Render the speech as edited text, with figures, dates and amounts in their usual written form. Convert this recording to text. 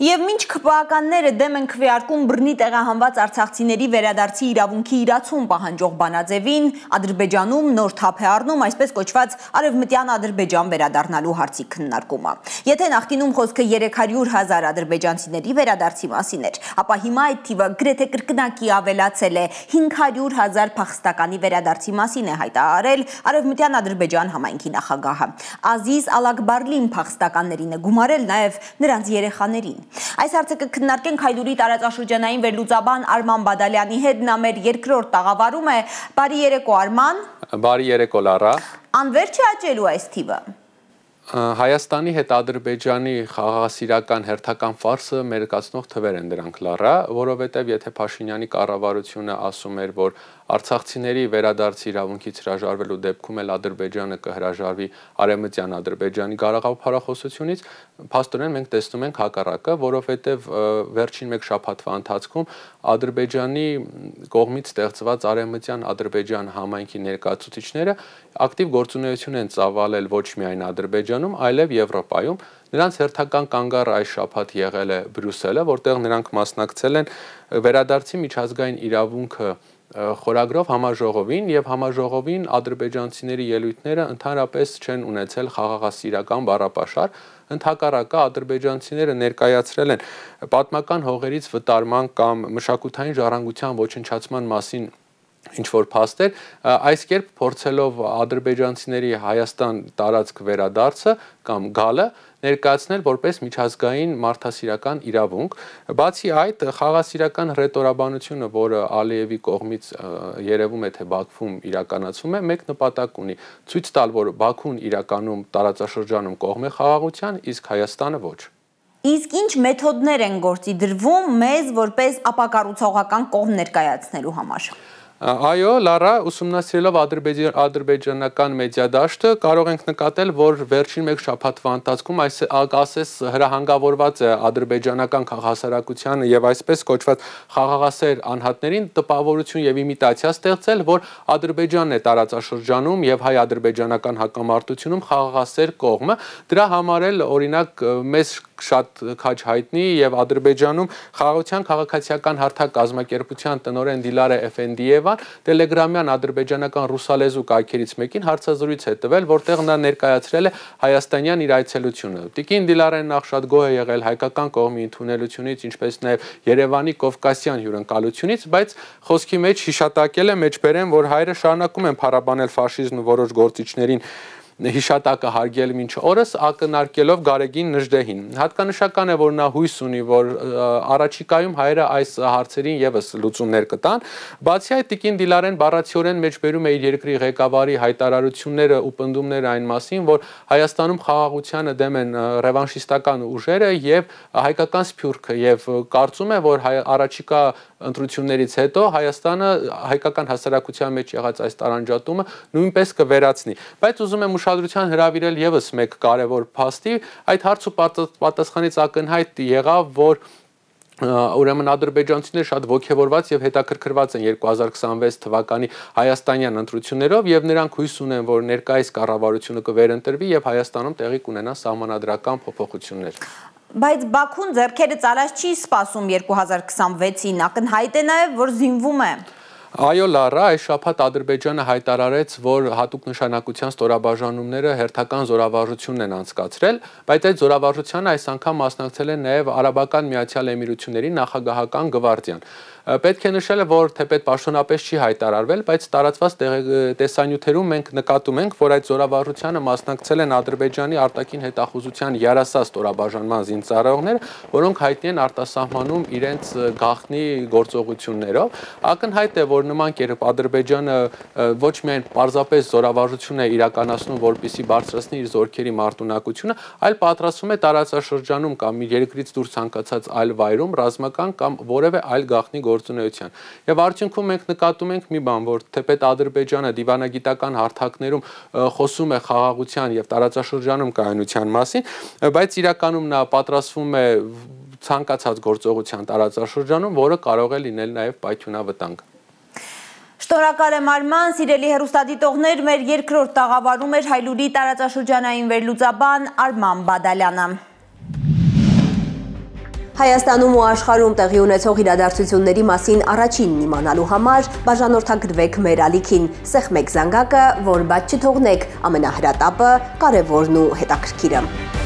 Եվ մինչ քպականները դեմ են քվեարկում բռնի տեղահանված արցախցիների վերադարձի իրավունքի իրացում պահանջող բանաձևին, Ադրբեջանում նոր թափ է առնում այսպես կոչված Արևմտյան Ադրբեջան վերադառնալու հարցի քննարկումը։ Եթե նախկինում խոսքը 300,000 ադրբեջանցիների վերադարձի մասին էր, ապա հիմա այդ թիվը գրեթե կրկնակի ավելացել է 500,000 փախստականի վերադարձի մասին է հայտարարել Արևմտյան Ադրբեջան համայնքի նախագահը։ Ազիզ Ալակբարլին փախստականներին է գումարել նաև նրանց երեխաներին։ Այս հարցը կքննարկենք Հայլուրի տարածաշրջանային վերլուծաբան Արման Բադալյանի հետ, նա մեր երկրորդ տաղավարում է։ Բարի երեկո Արման։ Բարի երեկո Լարա։ Անվերջ է աճելու այս թիվը։ Հայաստանի հետ Ադրբեջանի խաղաղասիրական հերթական ֆարսը մերկացնող թվեր են դրանք Լարա, որովհետև եթե Փաշինյանի կառավարությունը ասում էր, որ արցախցիների վերադարձի իրավունքից հրաժարվելու դեպքում էլ Ադրբեջանը կհրաժարվի Արևմտյան Ադրբեջանի գաղափարախոսությունից, փաստորեն մենք տեսնում ենք հակառակը, որովհետև վերջին մեկ շաբաթվա ընթացքում Ադրբեջանի կողմից ստեղծված Արևմտյան Ադրբեջան համայնքի ներկայացուցիչները ակտիվ գործունեություն են ծավալել ոչ միայն Ադրբեջանում, այլև Եվրոպայում։ Նրանց հերթական կանգառը այս շաբաթ եղել է Բրյուսելը, որտեղ նրանք մասնակցել են վերադարձի միջազգային իրավունքը խորագրով համաժողովին եւ համաժողովին ադրբեջանցիների ելույթները ընդհանրապես չեն ունեցել խաղաղասիրական բառապաշար, ընդհակառակը ադրբեջանցիները ներկայացրել են պատմական հողերից վտարման կամ մշակութային ժառանգության ոչնչացման մասին ինչ-որ փաստեր, այս կերպ փորձելով ադրբեջանցիների Հայաստան տարածք վերադարձը կամ գալը ներկայացնել որպես միջազգային մարդասիրական իրավունք։ Բացի այդ, խաղաղասիրական հռետորաբանությունը, որը Ալիևի կողմից երևում է, թե Բաքվում իրականացվում է, մեկ նպատակ ունի՝ ցույց տալ, որ Բաքուն իրականում տարածաշրջանում կողմ է խաղաղության, իսկ Հայաստանը ոչ։ Իսկ ինչ մեթոդներ են գործի դրվում մեզ որպես ապակառուցողական կողմ ներկայացնելու համար։ Այո, Լարա, ուսումնասիրելով ադրբեջանական մեդիադաշտը կարող ենք նկատել, որ վերջին մեկ շաբաթվա ընթացքում ասես հրահանգավորված է ադրբեջանական քաղաքասարակությանը եւ այսպես կոչված խաղաղասեր անհատներին տպավորություն եւ իմիտացիա ստեղծել, որ Ադրբեջանն է տարածաշրջանում եւ հայ-ադրբեջանական հակամարտությունում խաղաղասեր կողմը։ Դրա համար էլ օրինակ մեզ շատ քաջ հայտնի եւ Ադրբեջանում խաղաղության քաղաքացիական հարթակ կազմակերպության տնօրեն Դիլարե Էֆենդիևան տելեգրամյան ադրբեջանական ռուսալեզու կայքերից մեկին հարցազրույց է տվել, որտեղ նա ներկայացրել է հայաստանյան իր այցելությունը։ Տիկին Դիլարեն նախ շատ գոհ է եղել հայկական կողմի ընդունելությունից, ինչպես նաեւ Երևանի կովկասյան հյուրընկալությունից, բայց խոսքի մեջ հիշատակել է մեջբերեն, որ հայրը շարունակում են փառաբանել ֆաշիզմը որոշ գործիչներին հիշատակը հարգել մինչ օրս ակնարկելով Գարեգին Նժդեհին։ Հատկանշական է, որ նա հույս ունի, որ առաջիկայում հայերը այս հարցերին եւս լուծումներ կտան։ Բացի այդ, տիկին Դիլարեն բառացիորեն մեջբերում է իր երկրի ղեկավարի հայտարարությունները ու պնդումները այն մասին, որ Հայաստանում խաղաղությանը դեմ են ռևանշիստական ուժերը եւ հայկական սփյուռքը եւ կարծում է, որ առաջիկա ընտրություններից հետո Հայաստանը հայկական հասարակության մեջ եղած այս տարանջատումը նույնպես կվերացնի։ Բայց ուզում եմ ուշադրության հրավիրել եւս մեկ կարևոր փաստի, այդ հարց ու պատասխանից ակնհայտ եղավ, որ ուրեմն ադրբեջանցիները շատ ոգևորված եւ հետաքրքրված են 2026 թվականի հայաստանյան ընտրություններով եւ նրանք հույս ունեն, որ ներկայիս կառավարությունը կվերընտրվի եւ Հայաստանում տեղի կունենան սահմանադրական փոփոխություններ։ Բայց Բաքուն ձեռքերը ծալած չի սպասում 2026-ին, ակնհայտ է նաև, որ զինվում է։ Այո, Լարա, այս շաբաթ Ադրբեջանը հայտարարեց, որ հատուկ նշանակության ստորաբաժանումները հերթական զորավարժությունն են անցկացրել, բայց այդ զորավարժությանը այս անգամ մասնակցել են նաև Արաբական Միացյալ Էմիրությունների նախագահական գվարդիան։ Պետք է նշել, որ թեպետ պաշտոնապես չի հայտարարվել, բայց տարածված տեսանյութերում մենք նկատում ենք, որ այդ զորավարժությանը մասնակցել են Ադրբեջանի արտաքին հետախուզության եռասա ստորաբաժանման զինծառայողները, որոնք հայտնի են արտասահմանում իրենց գաղտնի գործողություններով։ Ակնհայտ է, որ նման կերպ Ադրբեջանը ոչ միայն պարզապես զորավարժություն է իրականացնում, որպեսզի բարձրացնի իր զորքերի մարտունակությունը, այլ պատրաստվում է տարածաշրջանում կամ իր երկրից դուրս ցանկացած այլ վայրում ռազմական կամ որևէ այլ գաղտնի գործունեության։ Եվ արդյունքում մենք նկատում ենք մի բան, որ թեպետ Ադրբեջանը դիվանագիտական հարթակներում խոսում է խաղաղության եւ տարածաշրջանում կայունության մասին, բայց իրականում նա պատրաստվում է ցանկացած գործողության տարածաշրջանում, որը կարող է լինել նաեւ պայթյունավտանգ։ Շնորհակալ եմ Արման, սիրելի հեռուստադիտողներ, մեր երկրորդ տաղավարում էր Հայլուրի տարածաշրջանային վերլուծաբան Արման Բադալյանը։ Հայաստանում ու աշխարհում տեղի ունեցող իրադարձությունների մասին առաջինն իմանալու համար բաժանորդագրվեք մեր ալիքին, սեղմեք զանգակը, որ բաց չթողնեք ամենահրատապը, կարևորն ու հետաքրքիրը։